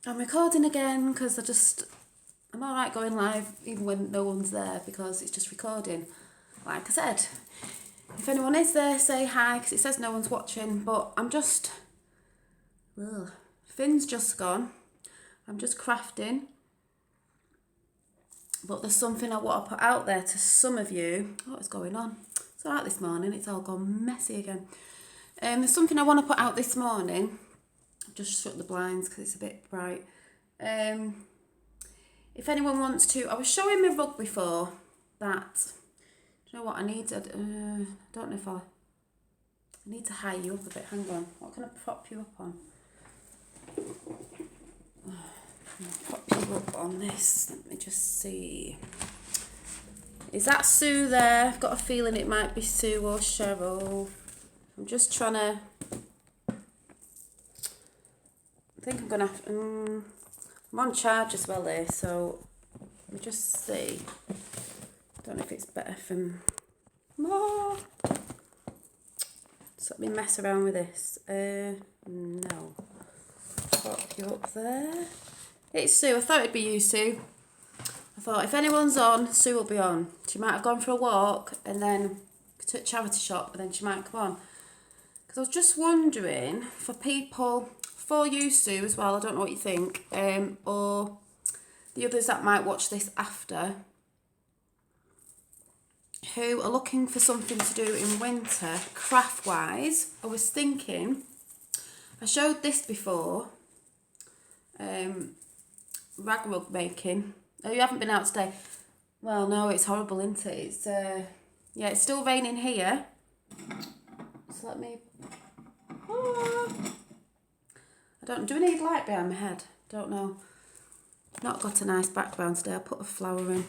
I'm recording again because I'm alright going live even when no one's there because it's just recording. Like I said, if anyone is there, say hi because it says no one's watching, but Finn's just gone. I'm just crafting. But there's something I want to put out there to some of you. What is going on? It's alright this morning, it's all gone messy again. There's something I want to put out this morning. I've just shut the blinds because it's a bit bright. If anyone wants to, I was showing my rug before that, do you know what I need? I don't know if I need to high you up a bit. Hang on, what can I prop you up on? Prop you up on this. Let me just see. Is that Sue there? I've got a feeling it might be Sue or Cheryl. I'm just trying to. I think I'm gonna have. I'm on charge as well here, so let me just see. Don't know if it's better from more. So let me mess around with this. No. Pop you up there. It's Sue. I thought it'd be you, Sue. I thought if anyone's on, Sue will be on. She might have gone for a walk and then to a charity shop, and then she might come on. Because I was just wondering for people, for you, Sue, as well. I don't know what you think, or the others that might watch this after, who are looking for something to do in winter, craft-wise. I was thinking, I showed this before, rag rug making. Oh, you haven't been out today? Well, no, it's horrible, isn't it? It's, yeah, it's still raining here. So let me... do I need light behind my head? Don't know. Not got a nice background today. I'll put a flower in.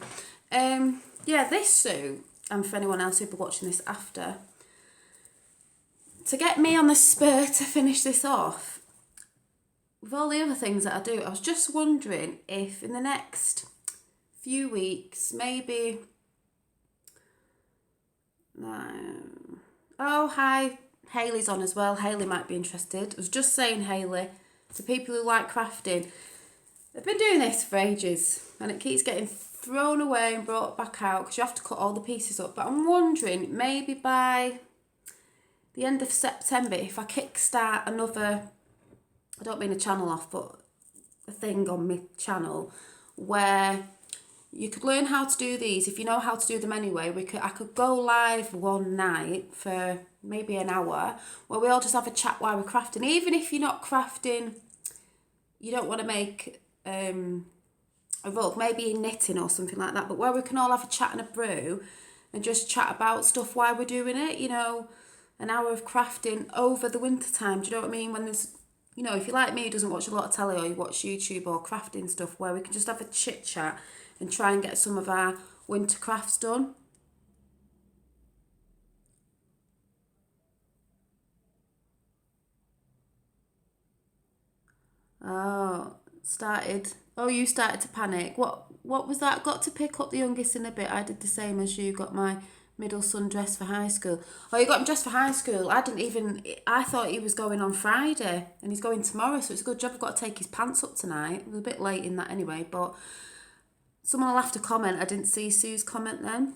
Yeah, this suit, and for anyone else who'll be watching this after, to get me on the spur to finish this off, with all the other things that I do, I was just wondering if in the next few weeks, maybe... Oh, hi. Hayley's on as well. Hayley might be interested. I was just saying, Hayley, to people who like crafting, I've been doing this for ages and it keeps getting thrown away and brought back out because you have to cut all the pieces up. But I'm wondering, maybe by the end of September, if I kickstart another, I don't mean a channel off, but a thing on my channel where you could learn how to do these. If you know how to do them anyway, I could go live one night for maybe an hour where we all just have a chat while we're crafting. Even if you're not crafting, you don't want to make a rug, maybe knitting or something like that, but where we can all have a chat and a brew and just chat about stuff while we're doing it, you know, an hour of crafting over the winter time. Do you know what I mean? When there's, you know, if you're like me who doesn't watch a lot of telly or you watch YouTube or crafting stuff, where we can just have a chit chat and try and get some of our winter crafts done. Oh, started. Oh, you started to panic. What was that? Got to pick up the youngest in a bit. I did the same as you. Got my middle son dressed for high school. Oh, you got him dressed for high school. I thought he was going on Friday and he's going tomorrow, so it's a good job I've got to take his pants up tonight. It was a bit late in that anyway, but someone will have to comment. I didn't see Sue's comment then.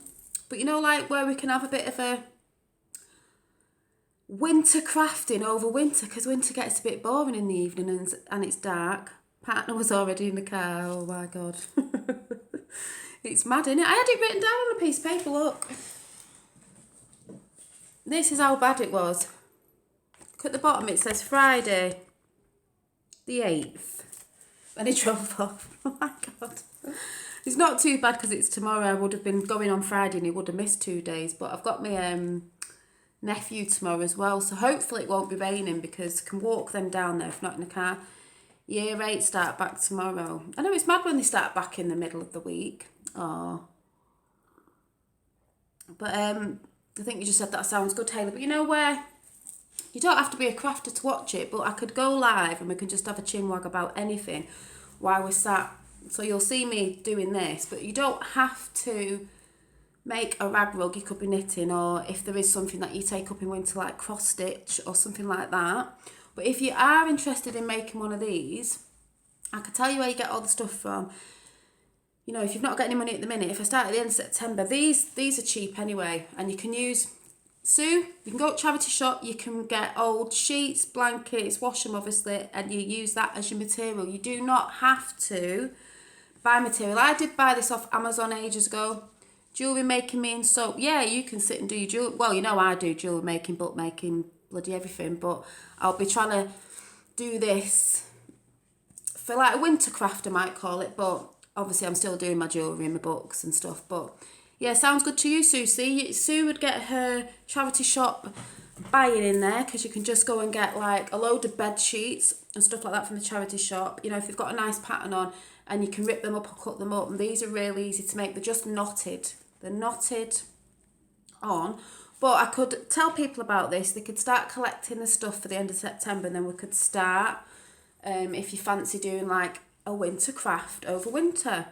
But you know, like where we can have a bit of a winter crafting over winter, because winter gets a bit boring in the evening and it's dark. Partner was already in the car. Oh my God. It's mad, isn't it? I had it written down on a piece of paper, look. This is how bad it was. Look at the bottom, it says Friday the 8th. And he drove off. Oh my God. It's not too bad because it's tomorrow. I would have been going on Friday and he would have missed 2 days. But I've got my nephew tomorrow as well. So hopefully it won't be raining because I can walk them down there if not in the car. Year 8 start back tomorrow. I know it's mad when they start back in the middle of the week. Oh. But I think you just said that sounds good, Taylor. But you know where? You don't have to be a crafter to watch it, but I could go live and we can just have a chinwag about anything while we're sat. So you'll see me doing this, but you don't have to make a rag rug. You could be knitting, or if there is something that you take up in winter like cross stitch or something like that. But if you are interested in making one of these, I can tell you where you get all the stuff from. You know, if you've not got any money at the minute, if I start at the end of September, these are cheap anyway, and you can use Sue. You can go to charity shop, you can get old sheets, blankets, wash them obviously, and you use that as your material. You do not have to buy material. I did buy this off Amazon ages ago. Jewellery making me and soap. Yeah, you can sit and do your jewellery. Well, you know I do jewellery making, book making, bloody everything, but I'll be trying to do this for like a winter craft, I might call it, but obviously I'm still doing my jewellery and my books and stuff. But yeah, sounds good to you, Sue. See, Sue would get her charity shop buying in there, because you can just go and get like a load of bed sheets and stuff like that from the charity shop. You know, if they've got a nice pattern on, and you can rip them up or cut them up, and these are really easy to make. They're just knotted. They're knotted on. But I could tell people about this. They could start collecting the stuff for the end of September, and then we could start, if you fancy doing like a winter craft over winter.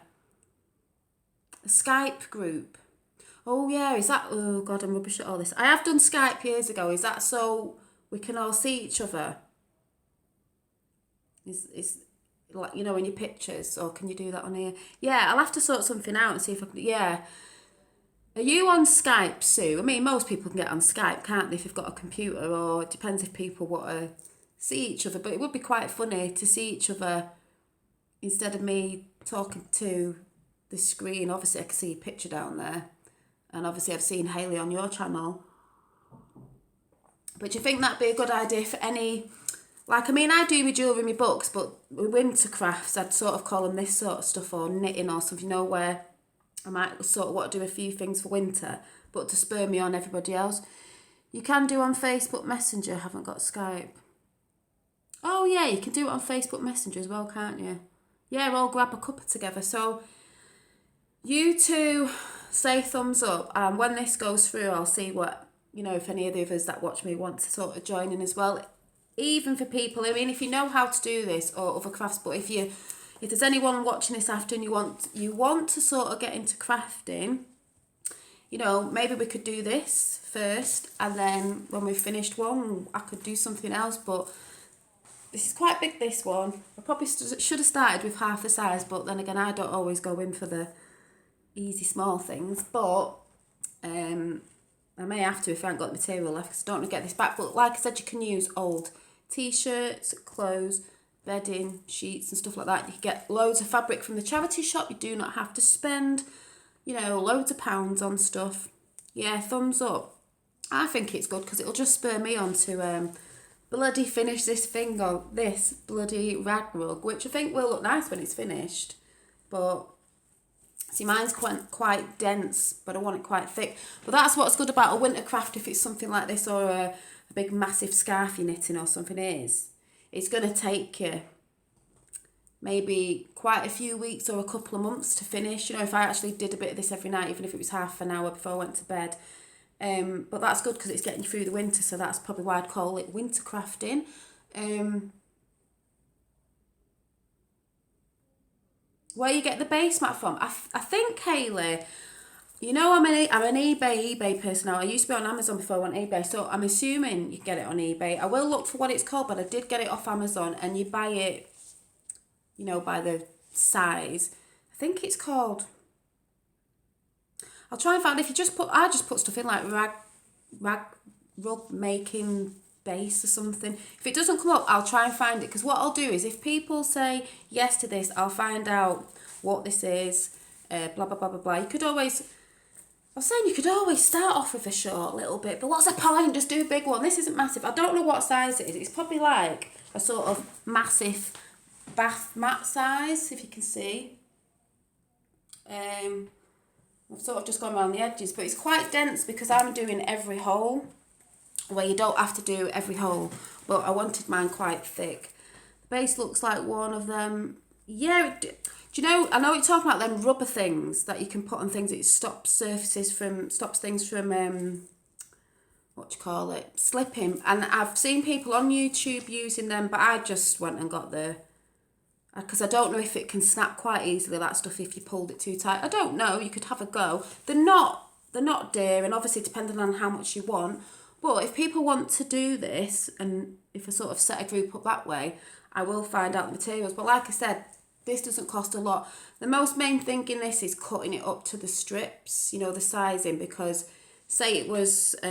A Skype group. Oh yeah, is that, oh God, I'm rubbish at all this. I have done Skype years ago. Is that so we can all see each other? Is like, you know, in your pictures, or can you do that on here? Yeah, I'll have to sort something out and see if I can, yeah. Are you on Skype, Sue? I mean, most people can get on Skype, can't they, if you've got a computer, or it depends if people want to see each other, but it would be quite funny to see each other instead of me talking to the screen. Obviously, I can see your picture down there, and obviously I've seen Hayley on your channel. But do you think that'd be a good idea for any... Like, I mean, I do my jewellery, my books, but with winter crafts, I'd sort of call them this sort of stuff, or knitting or something, you know, where I might sort of want to do a few things for winter, but to spur me on everybody else. You can do on Facebook Messenger, haven't got Skype. Oh, yeah, you can do it on Facebook Messenger as well, can't you? Yeah, we'll grab a cuppa together. So, you two say thumbs up, and when this goes through, I'll see what, you know, if any of the others that watch me want to sort of join in as well. Even for people, I mean, if you know how to do this or other crafts, but if there's anyone watching this after and you want to sort of get into crafting, you know, maybe we could do this first, and then when we've finished one, I could do something else. But this is quite big, this one. I probably should have started with half the size, but then again, I don't always go in for the easy small things. But I may have to if I haven't got the material left, because I don't want to get this back. But like I said, you can use old t-shirts, clothes, bedding, sheets and stuff like that. You can get loads of fabric from the charity shop. You do not have to spend, you know, loads of pounds on stuff. Yeah, thumbs up. I think it's good because it'll just spur me on to bloody finish this thing on this bloody rag rug, which I think will look nice when it's finished. But see, mine's quite dense, but I want it quite thick. But that's what's good about a winter craft, if it's something like this, or a big massive scarf you're knitting or something, is it's going to take you maybe quite a few weeks or a couple of months to finish. You know, if I actually did a bit of this every night, even if it was half an hour before I went to bed. But that's good because it's getting you through the winter, so that's probably why I'd call it winter crafting. Where you get the base mat from? I think, Hayley, you know, I'm an eBay person now. I used to be on Amazon before I went eBay, so I'm assuming you can get it on eBay. I will look for what it's called, but I did get it off Amazon, and you buy it, you know, by the size. I think it's called... I'll try and find... I just put stuff in like rug making base or something. If it doesn't come up, I'll try and find it, because what I'll do is, if people say yes to this, I'll find out what this is, blah, blah, blah, blah, blah. You could always... I was saying you could always start off with a short little bit, but what's the point? Just do a big one. This isn't massive. I don't know what size it is. It's probably like a sort of massive bath mat size, if you can see. I've sort of just gone around the edges, but it's quite dense because I'm doing every hole, where you don't have to do every hole, but I wanted mine quite thick. The base looks like one of them. Yeah, do you know, I know you're talking about them rubber things that you can put on things. It stops things from, slipping. And I've seen people on YouTube using them, but I just went and got because I don't know if it can snap quite easily, that stuff, if you pulled it too tight. I don't know, you could have a go. They're not dear, and obviously depending on how much you want. But if people want to do this, and if I sort of set a group up that way, I will find out the materials. But like I said, this doesn't cost a lot. The most main thing in this is cutting it up to the strips, you know, the sizing, because say it was, I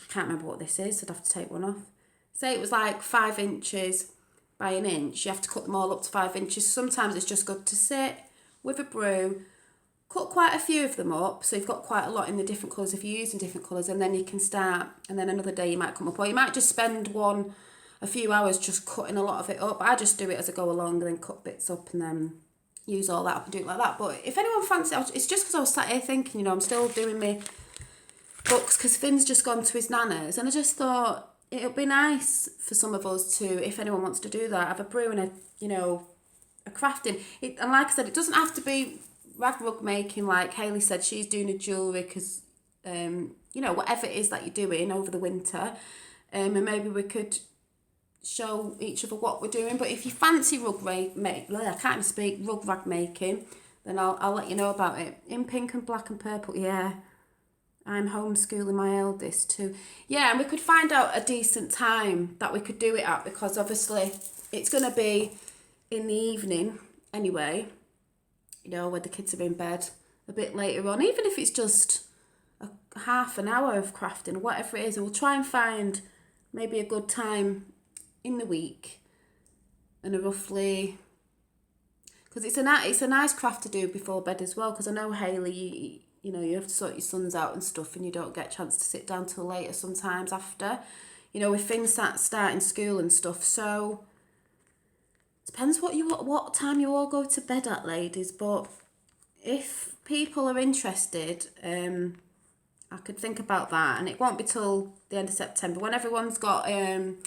can't remember what this is, so I'd have to take one off. Say it was like 5 inches by an inch, you have to cut them all up to 5 inches. Sometimes it's just good to sit with a brew, cut quite a few of them up, so you've got quite a lot in the different colours if you're using different colours, and then you can start, and then another day you might come up, or you might just spend a few hours just cutting a lot of it up. I just do it as I go along and then cut bits up and then use all that up and do it like that. But if anyone fancies, it's just because I was sat here thinking, you know, I'm still doing my books because Finn's just gone to his nana's, and I just thought it would be nice for some of us to, if anyone wants to do that, have a brew and a crafting. And like I said, it doesn't have to be rug making like Hayley said. She's doing a jewellery because, whatever it is that you're doing over the winter, and maybe we could show each other what we're doing. But if you fancy rug rag making, then I'll let you know about it. In pink and black and purple, yeah. I'm homeschooling my eldest too. Yeah, and we could find out a decent time that we could do it at, because obviously it's going to be in the evening anyway, you know, when the kids are in bed a bit later on, even if it's just a half an hour of crafting, whatever it is. And we'll try and find maybe a good time in the week and a roughly, because it's a nice craft to do before bed as well, because I know Hayley, you know, you have to sort your sons out and stuff, and you don't get a chance to sit down till later sometimes after, you know, with Finn starting school and stuff. So depends what time you all go to bed at, ladies. But if people are interested, I could think about that, and it won't be till the end of September when everyone's got in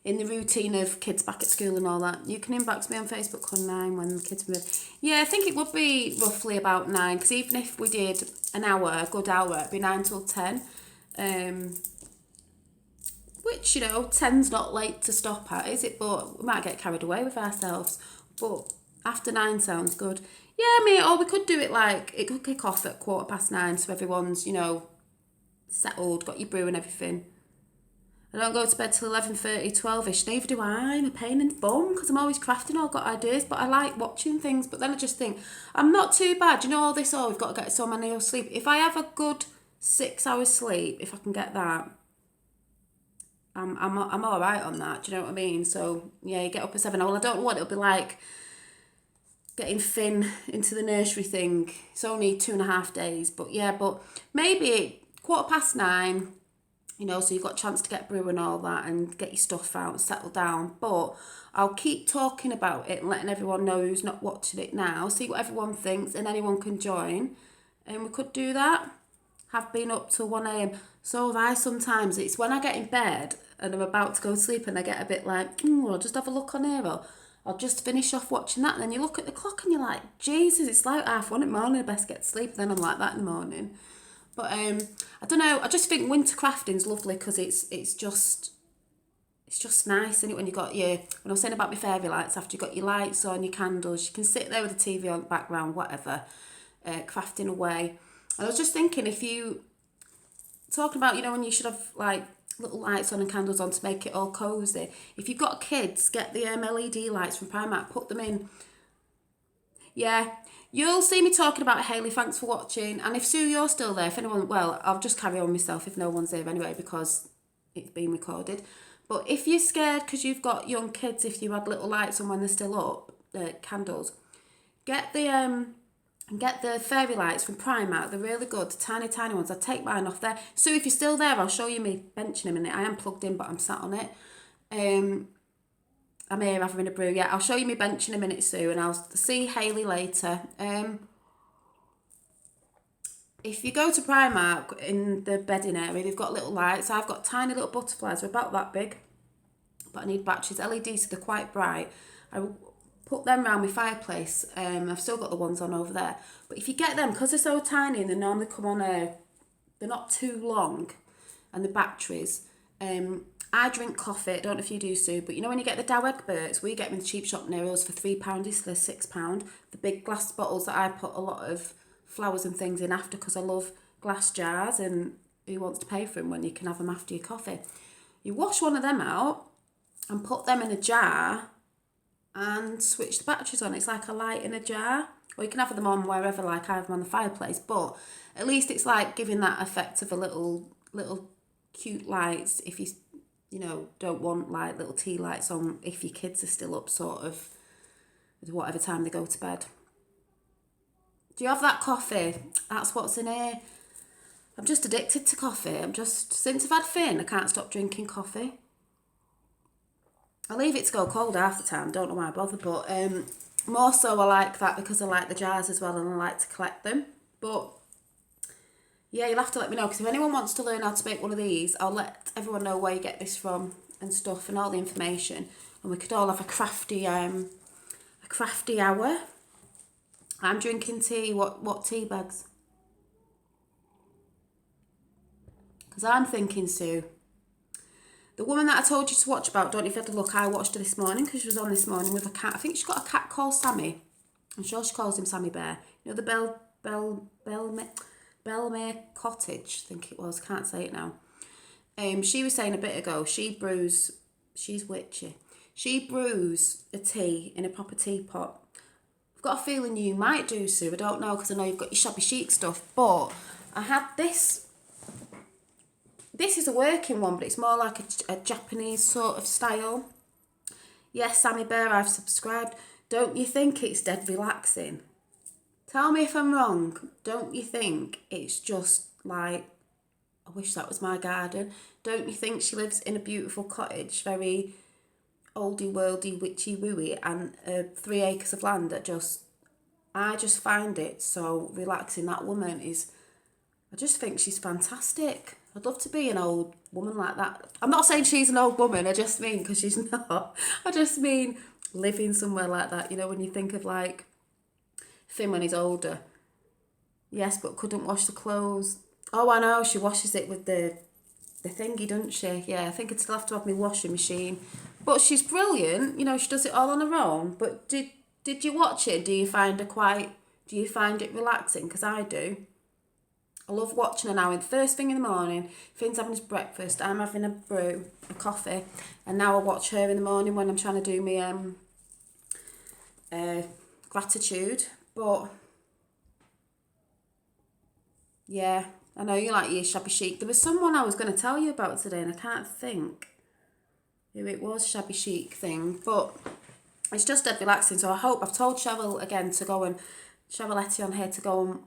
the routine of kids back at school and all that. You can inbox me on Facebook on 9 when the kids are in. Yeah, I think it would be roughly about 9, because even if we did an hour, a good hour, it'd be 9 till 10. Which, you know, 10's not late to stop at, is it? But we might get carried away with ourselves. But after 9 sounds good. Yeah, I mean, or we could do it like, it could kick off at 9:15, so everyone's, you know, settled, got your brew and everything. I don't go to bed till 11:30, 12ish. Neither do I. I'm a pain in the bum because I'm always crafting. I've got ideas, but I like watching things. But then I just think, I'm not too bad. You know all this, we've got to get so many hours sleep. If I have a good 6 hours sleep, if I can get that, I'm all right on that. Do you know what I mean? So, yeah, you get up at 7. Well, I don't know what it'll be like getting Finn into the nursery thing. It's only 2.5 days. But, yeah, but maybe 9:15, you know, so you've got a chance to get brew and all that and get your stuff out and settle down. But I'll keep talking about it and letting everyone know who's not watching it now, see what everyone thinks, and anyone can join. And we could do that. Have been up till 1 a.m. So have I sometimes. It's when I get in bed and I'm about to go to sleep and I get a bit like, I'll just have a look on here, or I'll just finish off watching that. And then you look at the clock and you're like, Jesus, it's like 1:30 in the morning, I best get to sleep. Then I'm like that in the morning. But I don't know, I just think winter crafting's lovely because it's just nice, isn't it, when you got when I was saying about my fairy lights, after you got your lights on, your candles, you can sit there with the TV on the background, whatever, crafting away. And I was just thinking, if you, talking about, you know, when you should have like little lights on and candles on to make it all cosy. If you've got kids, get the LED lights from Primark, put them in. Yeah, you'll see me talking about Hayley. Thanks for watching. And if Sue, you're still there, if anyone, well, I'll just carry on myself if no one's there anyway, because it's been recorded. But if you're scared because you've got young kids, if you had little lights on when they're still up, candles, get the fairy lights from Primark. They're really good, the tiny ones. I'll take mine off there. Sue, if you're still there, I'll show you me bench in a minute. I am plugged in, but I'm sat on it. I'm here having a brew. Yeah, I'll show you my bench in a minute, Sue, and I'll see Hayley later. If you go to Primark in the bedding area, they've got little lights. I've got tiny little butterflies. They're about that big, but I need batteries. LEDs, so they're quite bright. I will put them around my fireplace. I've still got the ones on over there. But if you get them, because they're so tiny and they normally come on they're not too long, and the batteries, I drink coffee. I don't know if you do, Sue, but you know when you get the Dow Egberts, we get them in the cheap shop near us for £3, so they're £6. The big glass bottles that I put a lot of flowers and things in after, because I love glass jars, and who wants to pay for them when you can have them after your coffee? You wash one of them out and put them in a jar and switch the batteries on. It's like a light in a jar, or you can have them on wherever, like I have them on the fireplace, but at least it's like giving that effect of a little cute lights if you know, don't want like little tea lights on if your kids are still up sort of at whatever time they go to bed. Do you have that coffee? That's what's in here. I'm just addicted to coffee. Since I've had Finn, I can't stop drinking coffee. I leave it to go cold half the time, don't know why I bother, but more so I like that because I like the jars as well and I like to collect them. But yeah, you'll have to let me know, because if anyone wants to learn how to make one of these, I'll let everyone know where you get this from and stuff and all the information, and we could all have a crafty hour. I'm drinking tea. What tea bags? Because I'm thinking, Sue, the woman that I told you to watch about, don't know if you had a look, I watched her this morning because she was on this morning with a cat. I think she's got a cat called Sammy. I'm sure she calls him Sammy Bear. You know the Belmere Cottage, I think it was, can't say it now. She was saying a bit ago, she's witchy. She brews a tea in a proper teapot. I've got a feeling you might do, Sue. I don't know, because I know you've got your shabby chic stuff, but I had this. This is a working one, but it's more like a Japanese sort of style. Yes, Sammy Bear, I've subscribed. Don't you think it's dead relaxing? Tell me if I'm wrong. Don't you think it's just like, I wish that was my garden. Don't you think she lives in a beautiful cottage, very oldie worldy, witchy wooey, and 3 acres of land that I just find it so relaxing. That woman is, I just think she's fantastic. I'd love to be an old woman like that. I'm not saying she's an old woman, I just mean, because she's not, I just mean living somewhere like that, you know, when you think of like Finn when he's older. Yes, but couldn't wash the clothes. Oh, I know, she washes it with the thingy, doesn't she? Yeah, I think I'd still have to have my washing machine. But she's brilliant, you know, she does it all on her own. But did you watch it? Do you find it relaxing? Because I do. I love watching her now. First thing in the morning, Finn's having his breakfast, I'm having a coffee, and now I watch her in the morning when I'm trying to do my gratitude. But yeah, I know you like your shabby chic. There was someone I was going to tell you about today, and I can't think who it was, shabby chic thing, but it's just dead relaxing. So I hope, I've told Cheryl again to go and, Cheryl Letty on here to go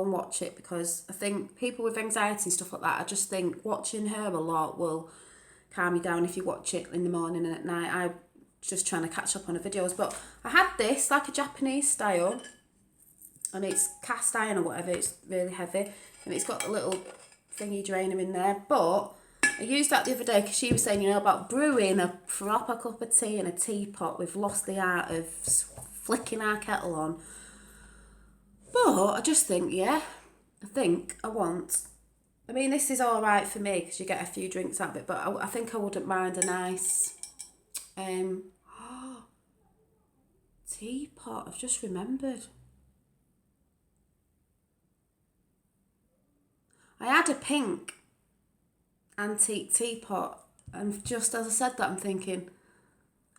and watch it, because I think people with anxiety and stuff like that, I just think watching her a lot will calm you down if you watch it in the morning and at night. I'm just trying to catch up on the videos. But I had this, like a Japanese style, and it's cast iron or whatever, it's really heavy, and it's got a little thingy drainer in there. But I used that the other day because she was saying, you know, about brewing a proper cup of tea in a teapot. We've lost the art of flicking our kettle on. But I just think, yeah, I mean, this is all right for me because you get a few drinks out of it, but I think I wouldn't mind a nice teapot. I've just remembered. I had a pink antique teapot, and just as I said that, I'm thinking,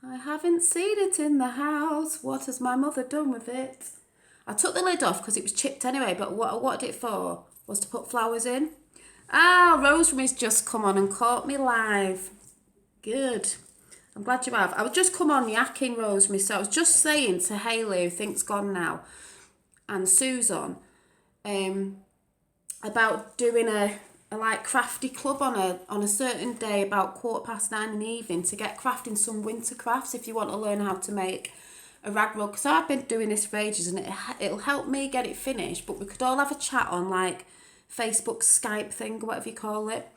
I haven't seen it in the house. What has my mother done with it? I took the lid off because it was chipped anyway, but what I wanted it for was to put flowers in. Ah, Rosary's just come on and caught me live. Good. I'm glad you have. I was just come on yakking, Rosemary, so I was just saying to Hayley, who thinks gone now, and Susan, about doing a like crafty club on a certain day about 9:15 in the evening to get crafting some winter crafts if you want to learn how to make a rag rug. So I've been doing this for ages, and it'll help me get it finished, but we could all have a chat on like Facebook, Skype thing, or whatever you call it.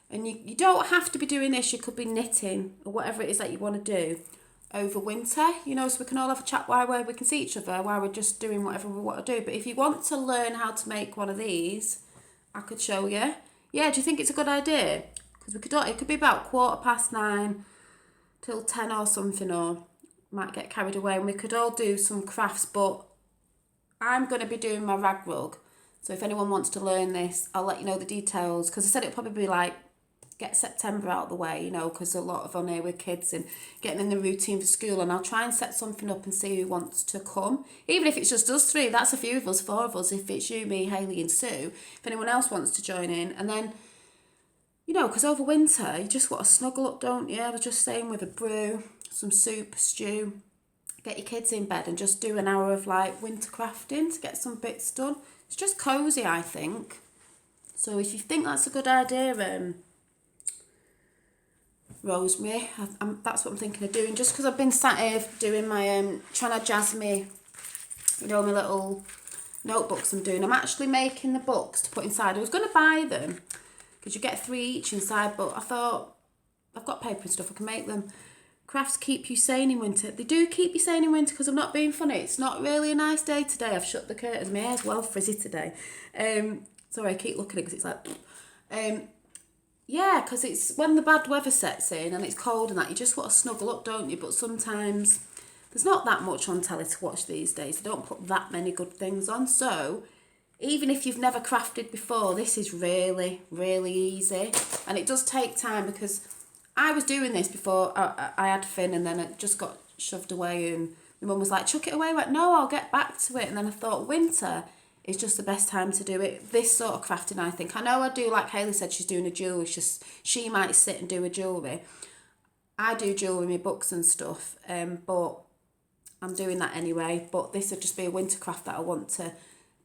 And you don't have to be doing this, you could be knitting or whatever it is that you want to do over winter, you know, so we can all have a chat while we can see each other, while we're just doing whatever we want to do. But if you want to learn how to make one of these, I could show you. Yeah, do you think it's a good idea? Because it could be about 9:15 till 10 or something, or might get carried away, and we could all do some crafts. But I'm going to be doing my rag rug, so if anyone wants to learn this, I'll let you know the details, because I said it'll probably be like get September out of the way, you know, because a lot of on here with kids and getting in the routine for school, and I'll try and set something up and see who wants to come. Even if it's just us three, that's a few of us, 4 of us. If it's you, me, Hayley and Sue, if anyone else wants to join in. And then, you know, because over winter, you just want to snuggle up, don't you? I was just saying, with a brew, some soup, stew, get your kids in bed and just do an hour of like winter crafting to get some bits done. It's just cosy, I think. So if you think that's a good idea, Rosemary, that's what I'm thinking of doing. Just because I've been sat here doing my, trying to jazz me, you know, my little notebooks I'm doing. I'm actually making the books to put inside. I was going to buy them because you get 3 each inside, but I thought, I've got paper and stuff, I can make them. Crafts keep you sane in winter. They do keep you sane in winter, because I'm not being funny. It's not really a nice day today. I've shut the curtains. My hair's well frizzy today. Sorry, I keep looking at it because it's like... yeah, because it's when the bad weather sets in and it's cold and that, you just want to snuggle up, don't you? But sometimes there's not that much on telly to watch these days. They don't put that many good things on. So even if you've never crafted before, this is really, really easy. And it does take time, because I was doing this before I had Finn, and then it just got shoved away, and my mum was like, chuck it away. I went, no, I'll get back to it. And then I thought, winter is just the best time to do it. This sort of crafting, I think. I know I do, like Hayley said, she's doing a jewellery. She might sit and do a jewellery. I do jewellery, my books and stuff, but I'm doing that anyway. But this would just be a winter craft that I want to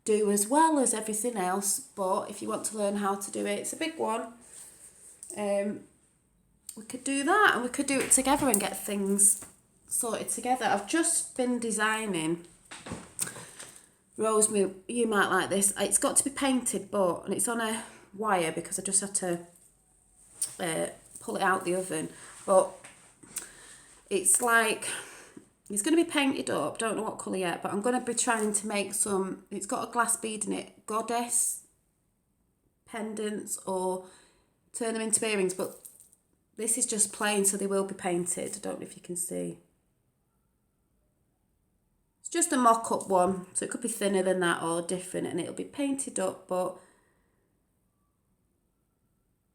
do as well as everything else. But if you want to learn how to do it, it's a big one. We could do that, and we could do it together and get things sorted together. I've just been designing... Rosemary, you might like this. It's got to be painted, and it's on a wire because I just had to pull it out the oven. But it's like, it's going to be painted up. Don't know what colour yet, but I'm going to be trying to make some... It's got a glass bead in it. Goddess pendants, or turn them into earrings. But this is just plain, so they will be painted. I don't know if you can see. It's just a mock-up one, so it could be thinner than that or different, and it'll be painted up, but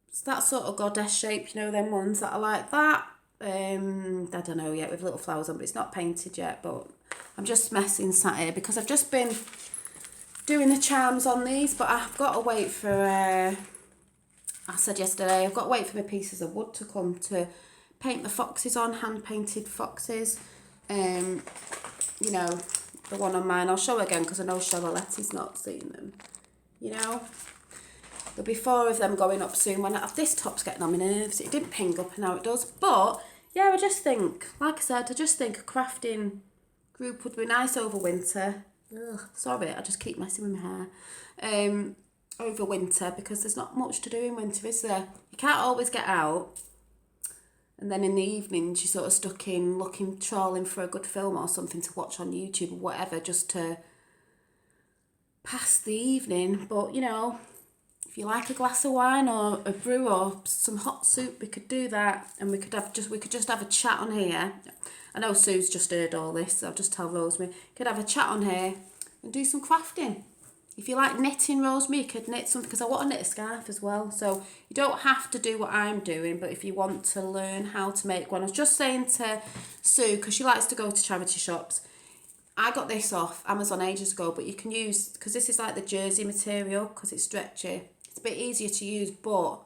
it's that sort of goddess shape, you know, them ones that are like that. I don't know yet, with little flowers on, but it's not painted yet. But I'm just messing sat here because I've just been doing the charms on these, but I've got to wait for... I said yesterday, I've got to wait for my pieces of wood to come to paint the foxes on, hand-painted foxes. You know, the one on mine, I'll show again because I know Charlotte's not seen them. You know, there'll be 4 of them going up soon. When this top's getting on my nerves, it didn't ping up and now it does. But yeah, I just think, like I said, I just think a crafting group would be nice over winter. Ugh, sorry, I just keep messing with my hair. Over winter, because there's not much to do in winter, is there? You can't always get out. And then in the evenings, you're sort of stuck in trawling for a good film or something to watch on YouTube or whatever, just to pass the evening. But, you know, if you like a glass of wine or a brew or some hot soup, we could do that. And we could just have a chat on here. I know Sue's just heard all this, so I'll just tell Rosemary. Could have a chat on here and do some crafting. If you like knitting, Rosemary, you could knit something, because I want to knit a scarf as well. So you don't have to do what I'm doing, but if you want to learn how to make one. I was just saying to Sue, because she likes to go to charity shops, I got this off Amazon ages ago, but you can use, because this is like the jersey material, because it's stretchy. It's a bit easier to use, but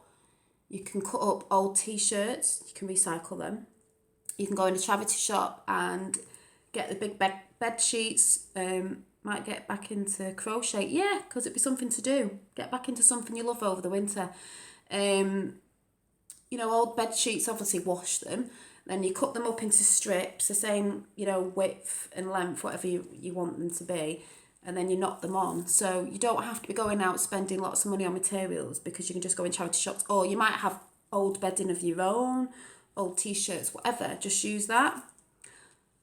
you can cut up old T-shirts. You can recycle them. You can go in a charity shop and get the big bed sheets. Might get back into crochet. Yeah, because it'd be something to do. Get back into something you love over the winter. You know, old bed sheets, obviously wash them. Then you cut them up into strips, the same, you know, width and length, whatever you want them to be. And then you knot them on. So you don't have to be going out spending lots of money on materials, because you can just go in charity shops. Or you might have old bedding of your own, old T-shirts, whatever. Just use that.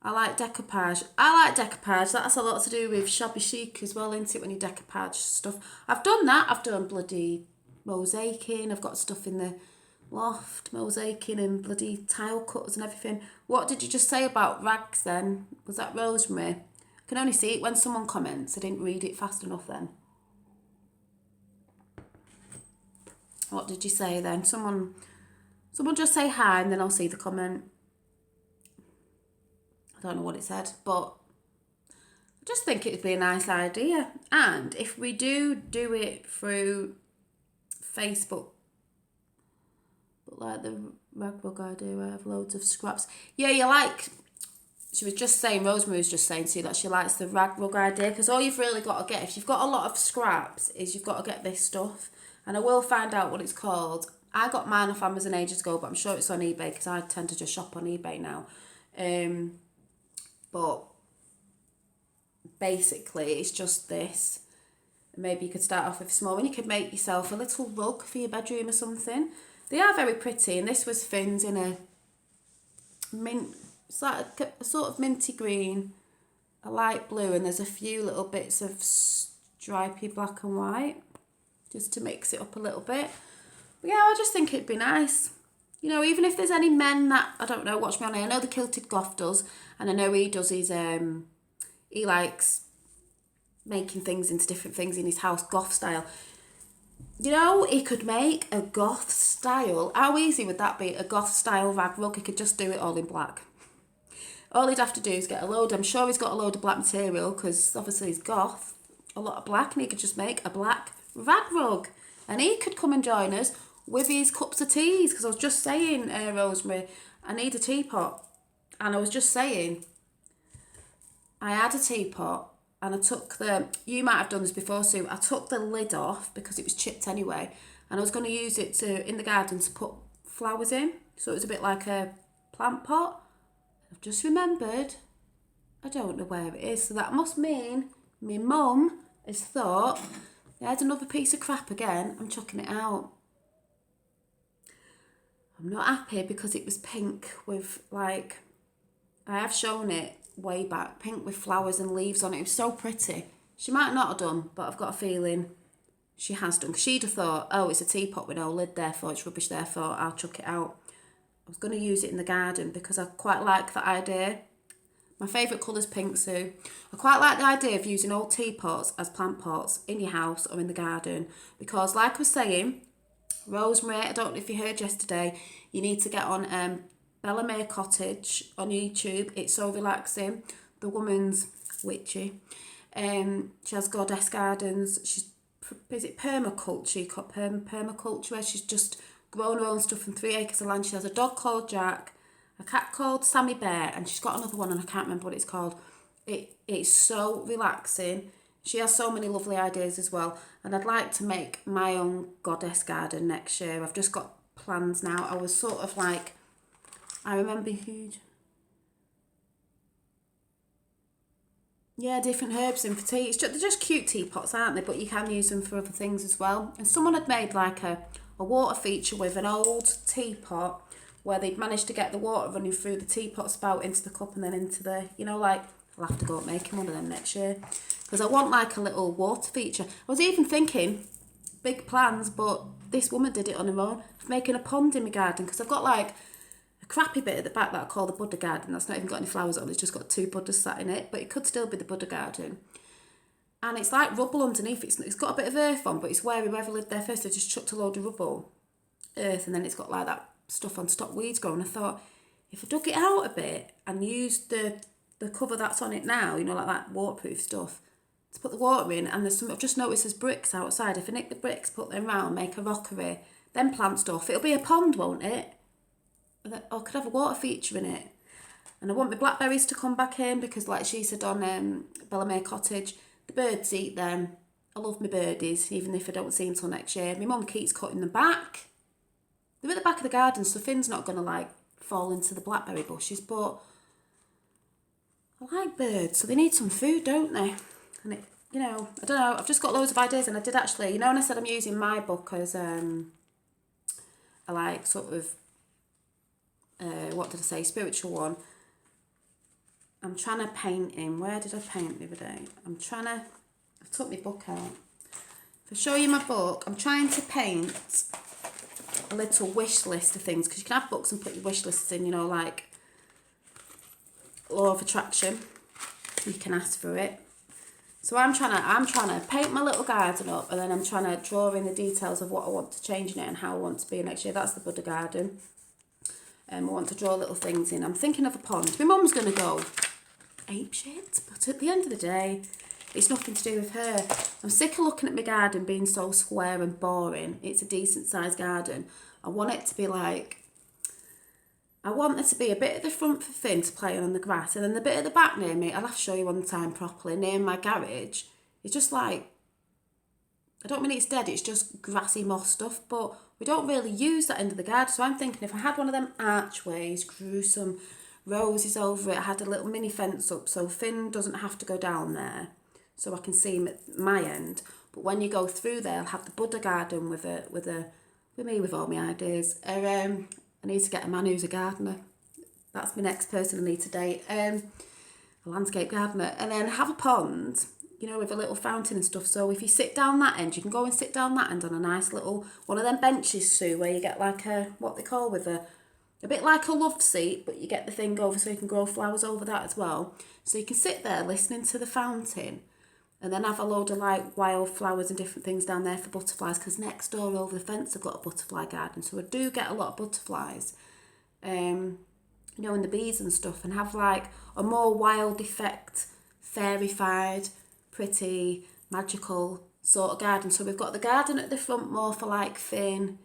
I like decoupage. That's a lot to do with shabby chic as well, isn't it, when you decoupage stuff. I've done that. I've done bloody mosaicing. I've got stuff in the loft, mosaicing and bloody tile cutters and everything. What did you just say about rags then? Was that Rosemary? I can only see it when someone comments. I didn't read it fast enough then. What did you say then? Someone Someone just say hi and then I'll see the comment. I don't know what it said, but I just think it would be a nice idea. And if we do it through Facebook, but like the rag rug idea, I have loads of scraps. Yeah, you like, she was just saying, Rosemary was just saying to you that she likes the rag rug idea, because all you've really got to get, if you've got a lot of scraps, is you've got to get this stuff. And I will find out what it's called. I got mine off Amazon ages ago, but I'm sure it's on eBay because I tend to just shop on eBay now. But basically, it's just this. Maybe you could start off with a small one. You could make yourself a little rug for your bedroom or something. They are very pretty, and this was Finn's in a mint, it's like a sort of minty green, a light blue, and there's a few little bits of stripy black and white, just to mix it up a little bit. But yeah, I just think it'd be nice. You know, even if there's any men that, I don't know, watch me on here. I know the Kilted Goth does, and I know he does his, he likes making things into different things in his house, goth style. You know, he could make a goth style. How easy would that be? A goth style rag rug. He could just do it all in black. All he'd have to do is get a load. I'm sure he's got a load of black material because obviously he's goth. A lot of black, and he could just make a black rag rug. And he could come and join us with his cups of teas, because I was just saying, Rosemary, I need a teapot. And I was just saying, I had a teapot. And I took you might have done this before, Sue, I took the lid off because it was chipped anyway. And I was going to use it in the garden to put flowers in. So it was a bit like a plant pot. I've just remembered, I don't know where it is. So that must mean my mum has thought, there's another piece of crap again, I'm chucking it out. I'm not happy because it was pink with like, I have shown it way back, pink with flowers and leaves on it. It was so pretty. She might not have done, but I've got a feeling she has done, because she'd have thought, oh, it's a teapot with no lid, therefore it's rubbish, therefore I'll chuck it out. I was going to use it in the garden because I quite like that idea. My favourite colour's pink, Sue. I quite like the idea of using old teapots as plant pots in your house or in the garden, because like I was saying, Rosemary, I don't know if you heard yesterday, you need to get on Bella May Cottage on YouTube. It's so relaxing. The woman's witchy. She has goddess gardens. Is it permaculture? Permaculture, where she's just grown her own stuff on 3 acres of land. She has a dog called Jack, a cat called Sammy Bear, and she's got another one and I can't remember what it's called. It's so relaxing. She has so many lovely ideas as well. And I'd like to make my own goddess garden next year. I've just got plans now. I was sort of like, I remember huge. Yeah, different herbs in for tea. They're just cute teapots, aren't they? But you can use them for other things as well. And someone had made like a water feature with an old teapot where they'd managed to get the water running through the teapot spout into the cup and then into the, you know, like, I'll have to go up making one of them next year. Because I want like a little water feature. I was even thinking, big plans, but this woman did it on her own, of making a pond in my garden, because I've got like a crappy bit at the back that I call the Buddha garden. That's not even got any flowers on, it's just got 2 Buddhas sat in it, but it could still be the Buddha garden. And it's like rubble underneath. It's got a bit of earth on, but it's where whoever lived there first, they just chucked a load of rubble, earth, and then it's got like that stuff on, stop weeds growing. I thought, if I dug it out a bit and used the cover that's on it now, you know, like that waterproof stuff, to put the water in, and there's some, I've just noticed there's bricks outside. If I nick the bricks, put them round, make a rockery, then plant stuff, it'll be a pond, won't it? Or I could have a water feature in it. And I want my blackberries to come back in, because like she said on Bella May Cottage, the birds eat them. I love my birdies, even if I don't see them till next year. My mum keeps cutting them back. They're at the back of the garden, so Finn's not going to like fall into the blackberry bushes, but I like birds, so they need some food, don't they? And it, you know, I don't know, I've just got loads of ideas, and I did actually, you know, when I said I'm using my book as a like sort of, what did I say, spiritual one, I'm trying to paint in, where did I paint the other day? I took my book out. If I show you my book, I'm trying to paint a little wish list of things, because you can have books and put your wish lists in, you know, like law of attraction, you can ask for it. So I'm trying to paint my little garden up, and then I'm trying to draw in the details of what I want to change in it and how I want to be next year. That's the Buddha garden. I want to draw little things in. I'm thinking of a pond. My mum's going to go ape shit, but at the end of the day, it's nothing to do with her. I'm sick of looking at my garden being so square and boring. It's a decent sized garden. I want it to be like, I want there to be a bit at the front for Finn to play on the grass, and then the bit at the back near me, I'll have to show you one time properly, near my garage. It's just like, I don't mean it's dead, it's just grassy moss stuff, but we don't really use that end of the garden. So I'm thinking if I had one of them archways, grew some roses over it, had a little mini fence up so Finn doesn't have to go down there, so I can see him at my end. But when you go through there, I'll have the Buddha garden with me with all my ideas. I need to get a man who's a gardener. That's my next person I need to date. A landscape gardener. And then have a pond, you know, with a little fountain and stuff. So if you sit down that end, you can go and sit down that end on a nice little, one of them benches, Sue, where you get like a, what they call with a bit like a love seat, but you get the thing over so you can grow flowers over that as well. So you can sit there listening to the fountain and then have a load of like wild flowers and different things down there for butterflies, because next door over the fence I've got a butterfly garden. So I do get a lot of butterflies, you know, and the bees and stuff, and have like a more wild effect, fairy-fied, pretty, magical sort of garden. So we've got the garden at the front more for like Finn,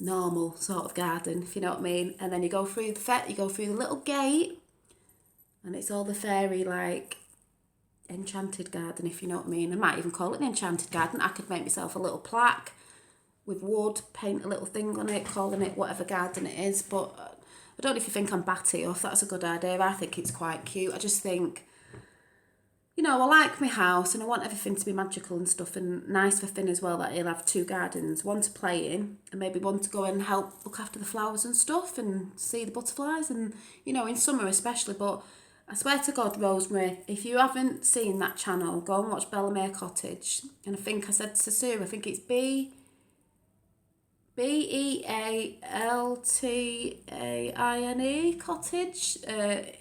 normal sort of garden, if you know what I mean. And then you go through the little gate, and it's all the fairy like enchanted garden, if you know what I mean. I might even call it an enchanted garden. I could make myself a little plaque with wood, paint a little thing on it, calling it whatever garden it is. But I don't know if you think I'm batty or if that's a good idea. I think it's quite cute. I just think, you know, I like my house and I want everything to be magical and stuff, and nice for Finn as well that he'll have two gardens, one to play in and maybe one to go and help look after the flowers and stuff and see the butterflies, and, you know, in summer especially. But I swear to God, Rosemary, if you haven't seen that channel, go and watch Bellamere Cottage. And I think I said to Sue, I think it's Bealtaine Cottage.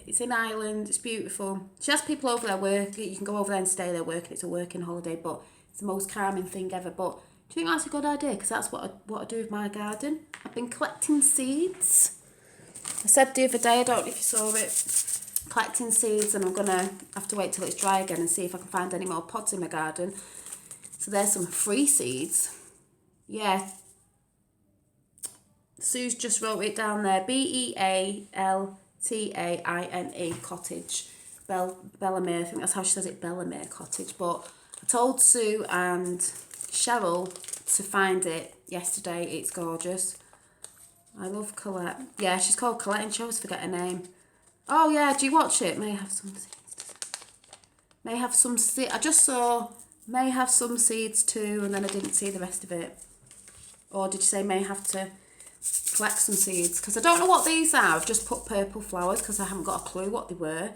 It's in Ireland. It's beautiful. She has people over there working. You can go over there and stay there working. It's a working holiday, but it's the most calming thing ever. But do you think that's a good idea? Because that's what I do with my garden. I've been collecting seeds. I said the other day, I don't know if you saw it, collecting seeds, and I'm going to have to wait till it's dry again and see if I can find any more pods in my garden. So there's some free seeds. Yeah. Sue's just wrote it down there. Bealtaine Cottage. Bellamere. I think that's how she says it, Bellamere Cottage. But I told Sue and Cheryl to find it yesterday. It's gorgeous. I love Colette. Yeah, she's called Colette and she always forget her name. Oh yeah, do you watch it? May have some seeds. May have some seeds. I just saw may have some seeds too, and then I didn't see the rest of it. Or did you say may have to collect some seeds? Because I don't know what these are. I've just put purple flowers because I haven't got a clue what they were.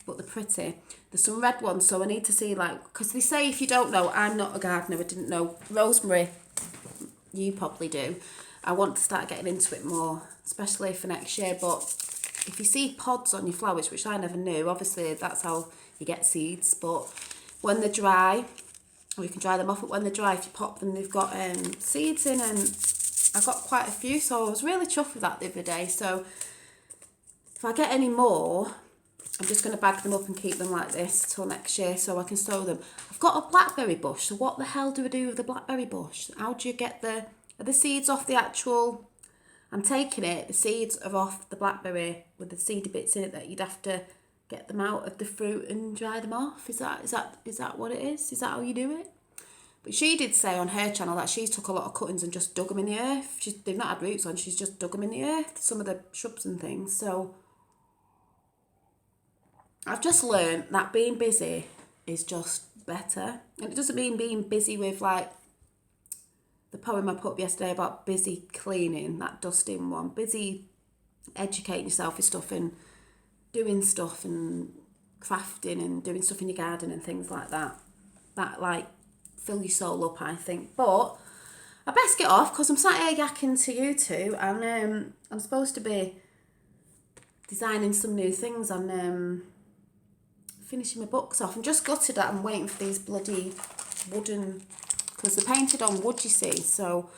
But they're pretty. There's some red ones, so I need to see, like, because they say if you don't know, I'm not a gardener, I didn't know. Rosemary, you probably do. I want to start getting into it more, especially for next year. But if you see pods on your flowers, which I never knew, obviously that's how you get seeds. But when they're dry, or you can dry them off, but when they're dry, if you pop them, they've got seeds in, and I got quite a few, so I was really chuffed with that the other day. So if I get any more, I'm just going to bag them up and keep them like this till next year so I can sow them. I've got a blackberry bush, so what the hell do I do with the blackberry bush? How do you get are the seeds off the actual... I'm taking it, the seeds are off the blackberry with the seedy bits in it that you'd have to get them out of the fruit and dry them off. Is that what it is? Is that how you do it? But she did say on her channel that she's took a lot of cuttings and just dug them in the earth. They've not had roots on, she's just dug them in the earth, some of the shrubs and things. So I've just learned that being busy is just better. And it doesn't mean being busy with like the poem I put up yesterday about busy cleaning, that dusting one. Busy educating yourself with stuff and doing stuff and crafting and doing stuff in your garden and things like that. That like fill your soul up, I think. But I best get off because I'm sat here yakking to you two, and I'm supposed to be designing some new things. I'm finishing my books off. I'm just gutted that I'm waiting for these bloody wooden, because they're painted on wood, you see. So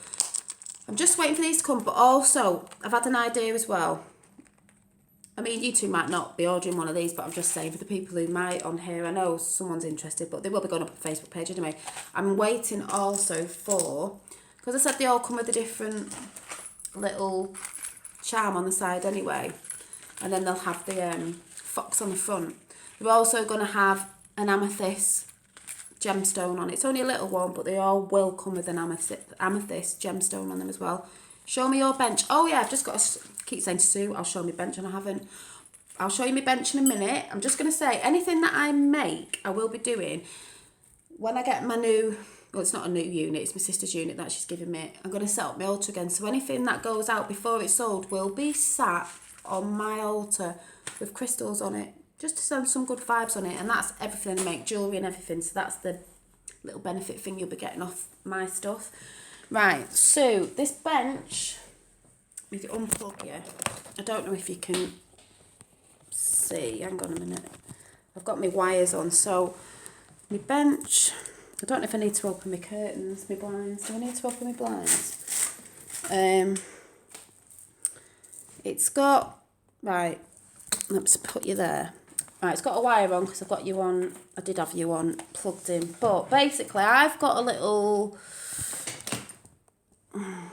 I'm just waiting for these to come, but also I've had an idea as well. I mean, you two might not be ordering one of these, but I'm just saying for the people who might on here, I know someone's interested, but they will be going up on the Facebook page anyway. I'm waiting also for, because I said they all come with a different little charm on the side anyway, and then they'll have the fox on the front. They're also going to have an amethyst gemstone on it. It's only a little one, but they all will come with an amethyst gemstone on them as well. Show me your bench. Oh yeah, I've just got to keep saying to Sue, I'll show me bench, and I haven't. I'll show you my bench in a minute. I'm just going to say, anything that I make, I will be doing when I get my new, well, it's not a new unit, it's my sister's unit that she's given me. I'm going to set up my altar again. So anything that goes out before it's sold will be sat on my altar with crystals on it, just to send some good vibes on it. And that's everything I make, jewellery and everything. So that's the little benefit thing you'll be getting off my stuff. Right, so this bench, if you unplug it, I don't know if you can see, hang on a minute. I've got my wires on, so my bench, I don't know if I need to open my curtains, my blinds. Do I need to open my blinds? It's got, right, let's put you there. Right, it's got a wire on because I've got you on, I did have you on plugged in, but basically I've got a little,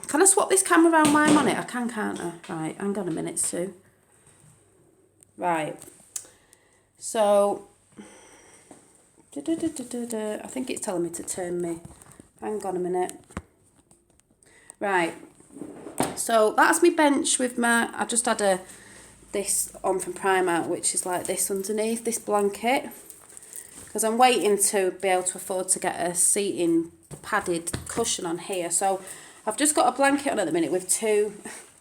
can I swap this camera around while I'm on it? I can, can't I? Right, hang on a minute, Sue. Right, so, I think it's telling me to turn me, hang on a minute. Right, so that's my bench with my, I just had this on from Primark, which is like this underneath, this blanket, because I'm waiting to be able to afford to get a seating padded cushion on here. So I've just got a blanket on at the minute with two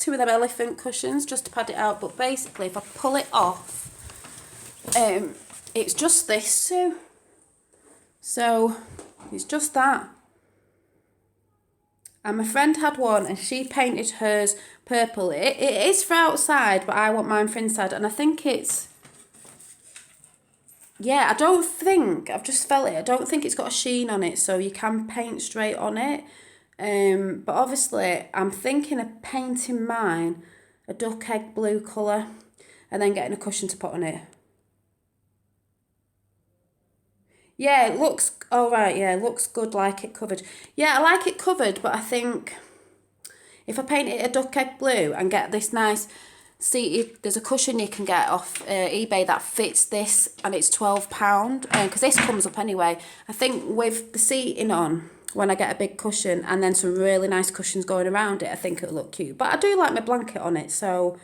of them elephant cushions just to pad it out. But basically, if I pull it off, it's just this too. So it's just that. And my friend had one and she painted hers purple. It is for outside, but I want mine for inside. And I think it's, yeah, I don't think, I've just felt it, I don't think it's got a sheen on it, so you can paint straight on it. But obviously, I'm thinking of painting mine a duck egg blue colour and then getting a cushion to put on it. Yeah, it looks, oh right, yeah, it looks good like it covered. Yeah, I like it covered, but I think if I paint it a duck egg blue and get this nice seated, there's a cushion you can get off eBay that fits this, and it's £12, because this comes up anyway. I think with the seating on, when I get a big cushion and then some really nice cushions going around it, I think it'll look cute. But I do like my blanket on it, so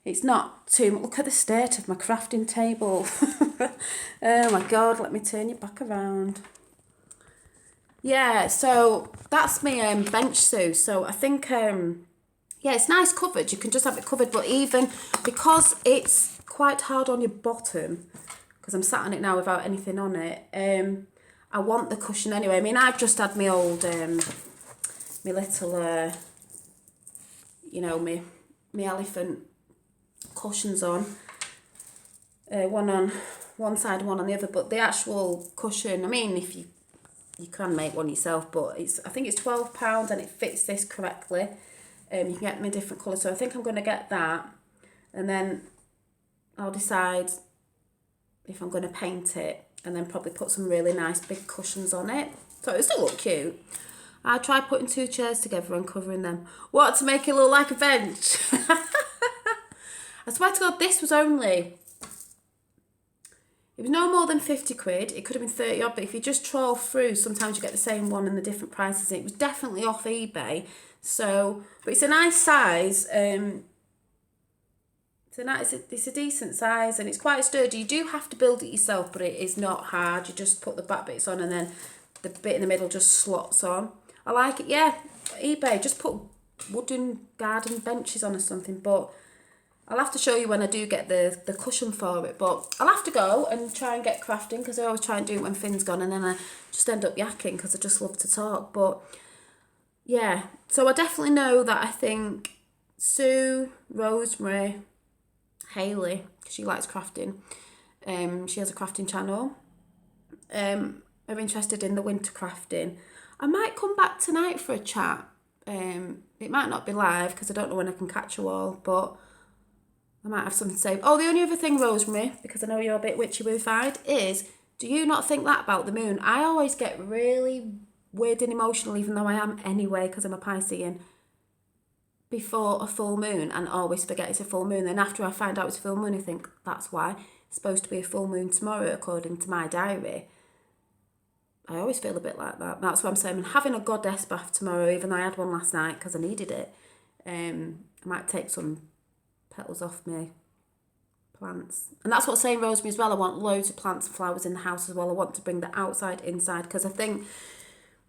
it's not too much. Look at the state of my crafting table. Oh my God, let me turn you back around. Yeah, so that's my bench, Sue. So I think, yeah, it's nice covered. You can just have it covered, but even because it's quite hard on your bottom, because I'm sat on it now without anything on it, I want the cushion anyway. I mean, I've just had my old, my little, you know, my elephant cushions on. One on one side, one on the other. But the actual cushion, I mean, if you can make one yourself, but I think it's £12 and it fits this correctly. You can get them in different colours. So I think I'm going to get that. And then I'll decide if I'm going to paint it. And then probably put some really nice big cushions on it. So it'll still look cute. I tried putting 2 chairs together and covering them. What, to make it look like a bench? I swear to God, this was only, it was no more than 50 quid. It could have been 30 odd, but if you just troll through, sometimes you get the same one and the different prices. It was definitely off eBay. So, but it's a nice size. It's a decent size and it's quite sturdy. You do have to build it yourself, but it is not hard. You just put the back bits on and then the bit in the middle just slots on. I like it, yeah. eBay, just put wooden garden benches on or something, but I'll have to show you when I do get the cushion for it. But I'll have to go and try and get crafting, because I always try and do it when Finn's gone and then I just end up yakking because I just love to talk. But yeah, so I definitely know that I think Sue, Rosemary, Hayley, because she likes crafting, she has a crafting channel, are interested in the winter crafting. I might come back tonight for a chat It might not be live because I don't know when I can catch you all, but I might have something to say. Oh, the only other thing, Rosemary, because I know you're a bit witchy-withied, is do you not think that about the moon? I always get really weird and emotional, even though I am anyway, because I'm a Piscean, before a full moon, and always forget it's a full moon. Then after I find out it's a full moon, I think that's why. It's supposed to be a full moon tomorrow, according to my diary. I always feel a bit like that. That's what I'm saying. I'm having a goddess bath tomorrow, even though I had one last night because I needed it. I might take some petals off my plants. And that's what I'm saying, Rosemary, as well. I want loads of plants and flowers in the house as well. I want to bring the outside inside because I think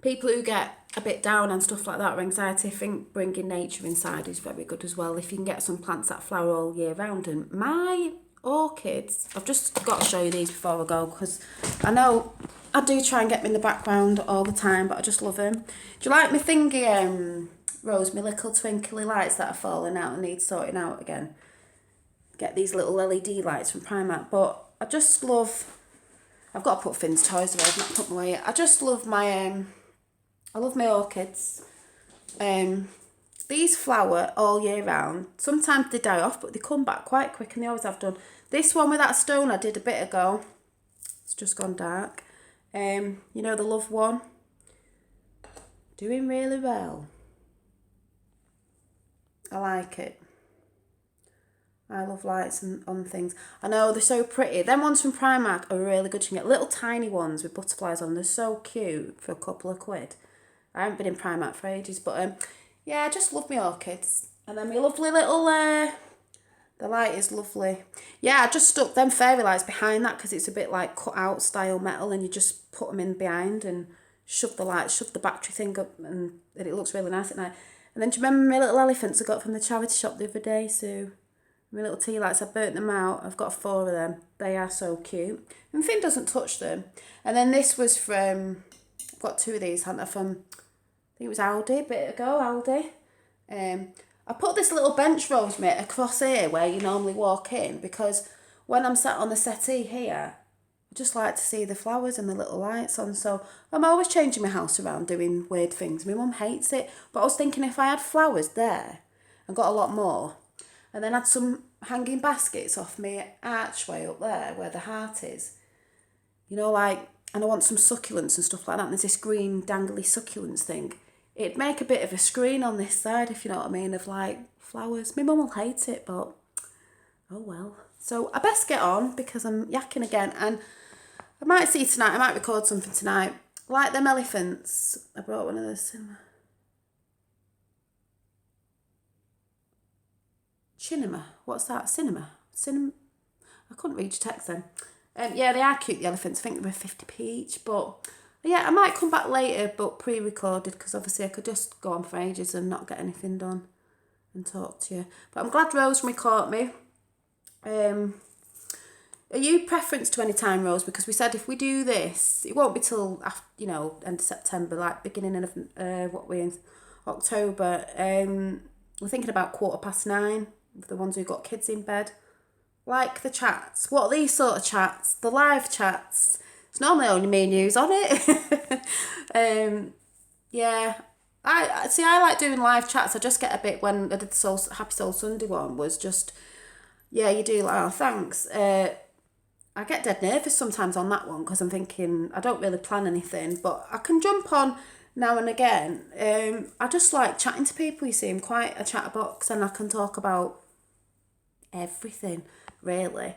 people who get a bit down and stuff like that or anxiety, I think bringing nature inside is very good as well. If you can get some plants that flower all year round. And my orchids, I've just got to show you these before I go because I know I do try and get them in the background all the time, but I just love them. Do you like my thingy, Rose, my little twinkly lights that are falling out and need sorting out again? Get these little LED lights from Primark, but I just love, I've got to put Finn's toys away, I've not put them away yet. I just love my, I love my orchids. These flower all year round. Sometimes they die off, but they come back quite quick, and they always have done. This one with that stone I did a bit ago, it's just gone dark. You know, the love one, doing really well. I like it. I love lights and on things. I know, they're so pretty. Them ones from Primark are really good. You can get little tiny ones with butterflies on. They're so cute for a couple of quid. I haven't been in Primark for ages, but yeah, I just love my orchids. And then my lovely little, the light is lovely. Yeah, I just stuck them fairy lights behind that because it's a bit like cut out style metal, and you just put them in behind and shove the light, shove the battery thing up, and it looks really nice at night. And then do you remember my little elephants I got from the charity shop the other day, Sue? My little tea lights, I burnt them out. I've got 4 of them. They are so cute. And Finn doesn't touch them. And then this was from, I've got 2 of these, haven't I, from, I think it was Aldi, a bit ago, Aldi. I put this little bench, Rosemary, across here where you normally walk in, because when I'm sat on the settee here, I just like to see the flowers and the little lights on. So I'm always changing my house around, doing weird things. My mum hates it. But I was thinking if I had flowers there and got a lot more, and then had some hanging baskets off my archway up there where the heart is, you know, like, and I want some succulents and stuff like that, and there's this green dangly succulents thing. It'd make a bit of a screen on this side, if you know what I mean, of like flowers. My mum will hate it, but oh well. So I best get on because I'm yakking again, and I might see tonight, I might record something tonight. Like them elephants. I brought one of those cinema. Cinema. What's that? Cinema. I couldn't read your text then. Yeah, they are cute, the elephants. I think they were 50p each. But yeah, I might come back later, but pre-recorded, because obviously I could just go on for ages and not get anything done and talk to you. But I'm glad Rosemary caught me. Are you preference to any time, Rose? Because we said if we do this, it won't be till after, you know, end of September, like beginning of what we're in October. We're thinking about 9:15. The ones who got kids in bed. Like the chats. What are these sort of chats? The live chats. It's normally only me and you's on it. Yeah. I see, I like doing live chats. I just get a bit, when I did the Happy Soul Sunday one, was just, yeah, you do like, oh, thanks. I get dead nervous sometimes on that one because I'm thinking, I don't really plan anything, but I can jump on now and again. I just like chatting to people, you see. I'm quite a chatterbox, and I can talk about everything, really.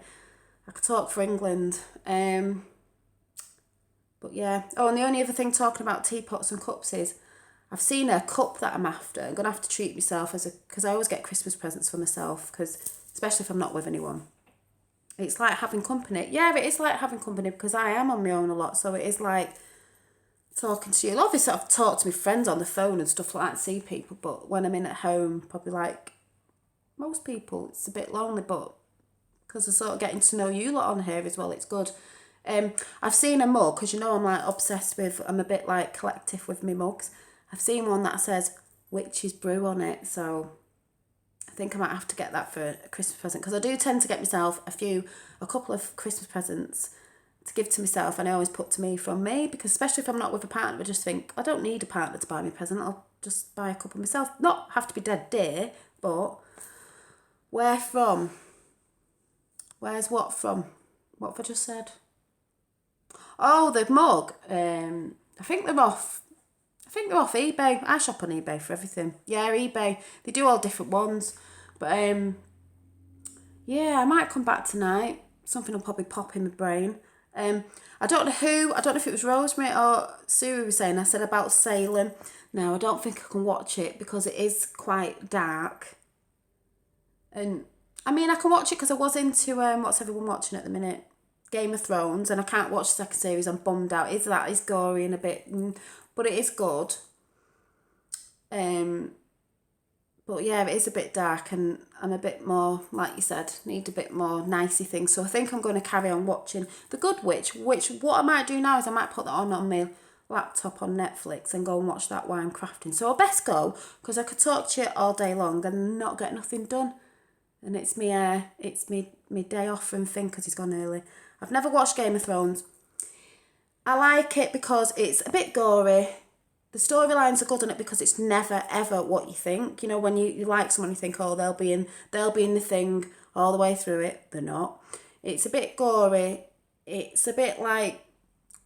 I could talk for England. But yeah. Oh, and the only other thing talking about teapots and cups is I've seen a cup that I'm after. I'm going to have to treat myself because I always get Christmas presents for myself, because especially if I'm not with anyone. It's like having company. Yeah, it is like having company because I am on my own a lot. So it is like talking to you. Obviously, I've talked to my friends on the phone and stuff like that, see people. But when I'm in at home, probably like most people, it's a bit lonely. But because I'm sort of getting to know you lot on here as well, it's good. I've seen a mug, because you know I'm like obsessed with, I'm a bit like collective with my mugs. I've seen one that says Witch's Brew on it. So I think I might have to get that for a Christmas present, because I do tend to get myself a couple of Christmas presents to give to myself, and I always put to me from me, because especially if I'm not with a partner, I just think I don't need a partner to buy me a present. I'll just buy a couple myself. Not have to be dead dear, but where from? Where's what from? What have I just said? Oh, the mug. I think they're off eBay. I shop on eBay for everything. Yeah, eBay. They do all different ones. But yeah, I might come back tonight. Something will probably pop in my brain. I don't know if it was Rosemary or Sue was saying, I said about Salem. Now, I don't think I can watch it because it is quite dark. And I mean, I can watch it because I was into, what's everyone watching at the minute? Game of Thrones, and I can't watch the second series. I'm bummed out. It's gory and a bit, but it is good. But yeah, it is a bit dark, and I'm a bit more, like you said, need a bit more nicey things. So I think I'm going to carry on watching The Good Witch, which what I might do now is I might put that on my laptop on Netflix and go and watch that while I'm crafting. So I best go, because I could talk to you all day long and not get nothing done. And it's me day off from thing because he's gone early. I've never watched Game of Thrones. I like it because it's a bit gory. The storylines are good on it because it's never ever what you think. You know, when you like someone, you think, oh, they'll be in the thing all the way through it. They're not. It's a bit gory. It's a bit like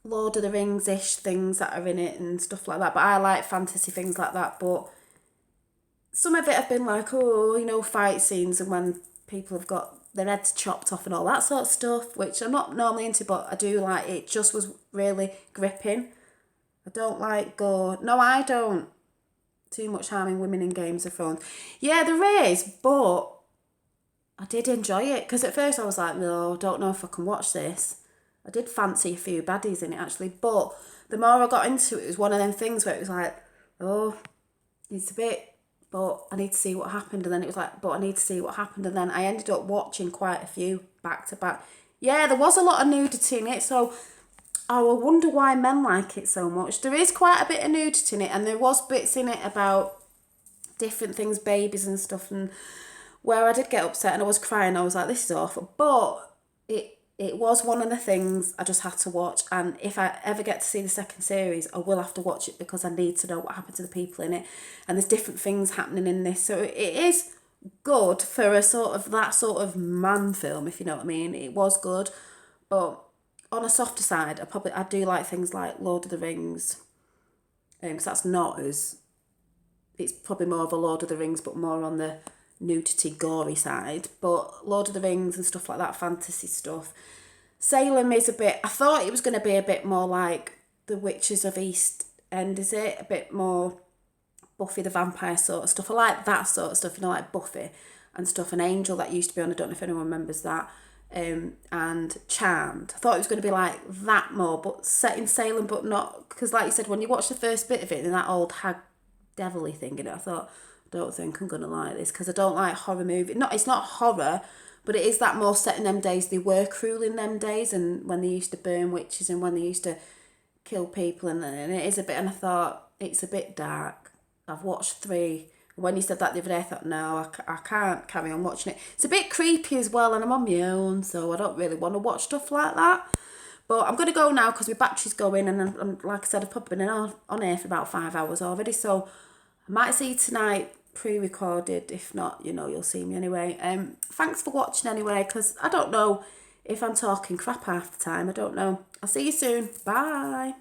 Lord of the Rings-ish things that are in it and stuff like that. But I like fantasy things like that. But some of it have been like, oh, you know, fight scenes and when people have got their heads chopped off and all that sort of stuff, which I'm not normally into, but I do like. It just was really gripping. I don't like gore. No, I don't. Too much harming women in Games of Thrones. Yeah, there is, but I did enjoy it. Because at first I was like, no, don't know if I can watch this. I did fancy a few baddies in it, actually. But the more I got into it, it was one of them things where it was like, oh, it's a bit, but I need to see what happened. And then it was like, but I need to see what happened. And then I ended up watching quite a few back to back. Yeah, there was a lot of nudity in it, so I wonder why men like it so much. There is quite a bit of nudity in it, and there was bits in it about different things, babies and stuff, and where I did get upset and I was crying. I was like, this is awful. But it was one of the things I just had to watch, and if I ever get to see the second series, I will have to watch it because I need to know what happened to the people in it, and there's different things happening in this. So it is good for that sort of man film, if you know what I mean. It was good, but on a softer side, I do like things like Lord of the Rings, because that's not as, it's probably more of a Lord of the Rings, but more on the nudity, gory side. But Lord of the Rings and stuff like that, fantasy stuff. Salem is a bit, I thought it was going to be a bit more like The Witches of East End, is it? A bit more Buffy the Vampire sort of stuff. I like that sort of stuff, you know, like Buffy and stuff. An Angel that used to be on, I don't know if anyone remembers that. And Charmed. I thought it was going to be like that more, but set in Salem, but not, because like you said, when you watch the first bit of it and that old hag devilly thing in it, I thought, I don't think I'm going to like this, because I don't like horror movies. It's not horror, but it is that more set in them days. They were cruel in them days, and when they used to burn witches and when they used to kill people, and it is a bit, and I thought, it's a bit dark. I've watched 3. When you said that the other day, I thought, no, I can't carry on watching it. It's a bit creepy as well, and I'm on my own, so I don't really want to watch stuff like that. But I'm going to go now because my battery's going, and I'm, like I said, I've probably been on air for about 5 hours already, so I might see you tonight pre-recorded. If not, you know, you'll see me anyway. Thanks for watching anyway, because I don't know if I'm talking crap half the time. I don't know. I'll see you soon. Bye.